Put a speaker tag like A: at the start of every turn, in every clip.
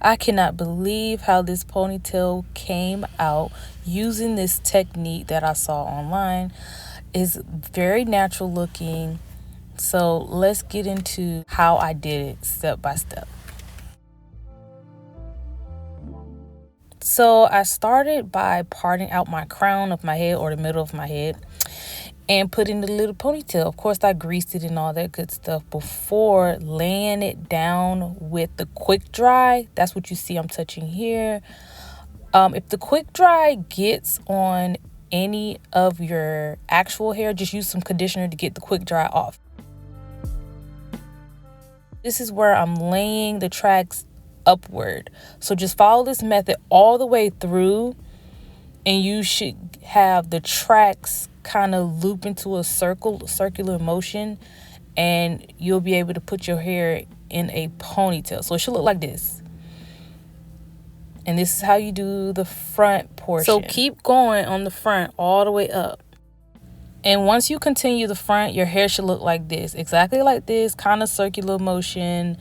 A: I cannot believe how this ponytail came out using this technique that I saw online. It's very natural looking. So let's get into how I did it step by step. So I started by parting out my crown of my head, or the middle of my head, and putting the little ponytail. Of course, I greased it and all that good stuff before laying it down with the quick dry. That's what you see I'm touching here. If the quick dry gets on any of your actual hair, just use some conditioner to get the quick dry off. This is where I'm laying the tracks upward. So just follow this method all the way through, and you should have the tracks kind of loop into a circular motion, and you'll be able to put your hair in a ponytail. So it should look like this. And this is how you do the front portion. So keep going on the front all the way up. And once you continue the front, your hair should look like this. Exactly like this, kind of circular motion.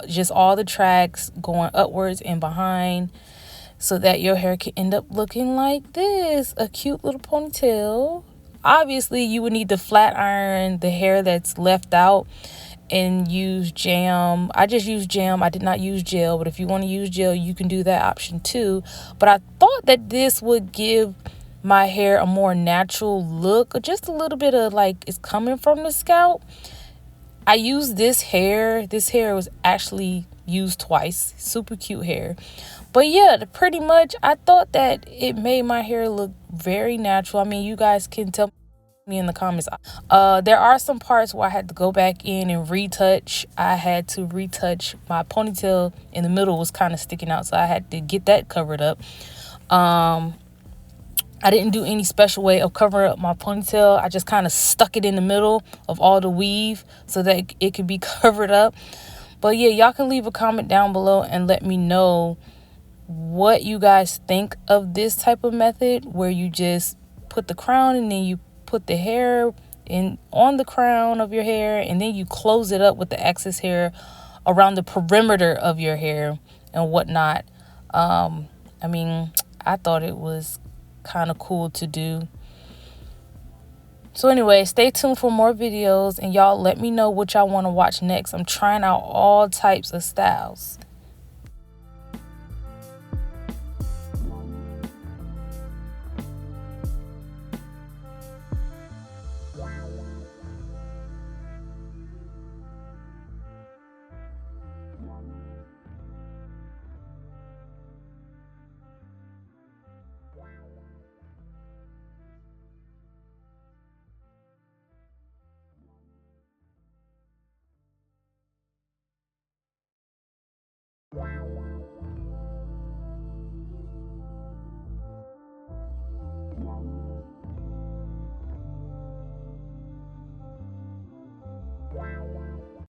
A: Just all the tracks going upwards and behind, so that your hair can end up looking like this. A cute little ponytail. Obviously, you would need to flat iron the hair that's left out and use jam. I just used jam. I did not use gel, but if you want to use gel, you can do that option too. But I thought that this would give my hair a more natural look, just a little bit of like it's coming from the scalp. I used this hair. This hair was actually used twice. Super cute hair. But yeah, pretty much I thought that it made my hair look very natural. I mean, you guys can tell me in the comments. There are some parts where I had to go back in and retouch. I had to retouch my ponytail in the middle, was kind of sticking out, so I had to get that covered up. I didn't do any special way of covering up my ponytail. I just kind of stuck it in the middle of all the weave so that it could be covered up. But yeah, y'all can leave a comment down below and let me know what you guys think of this type of method, where you just put the crown and then you put the hair in on the crown of your hair, and then you close it up with the excess hair around the perimeter of your hair and whatnot. I mean, I thought it was kind of cool to do. So anyway, stay tuned for more videos, and y'all let me know what y'all want to watch next. I'm trying out all types of styles.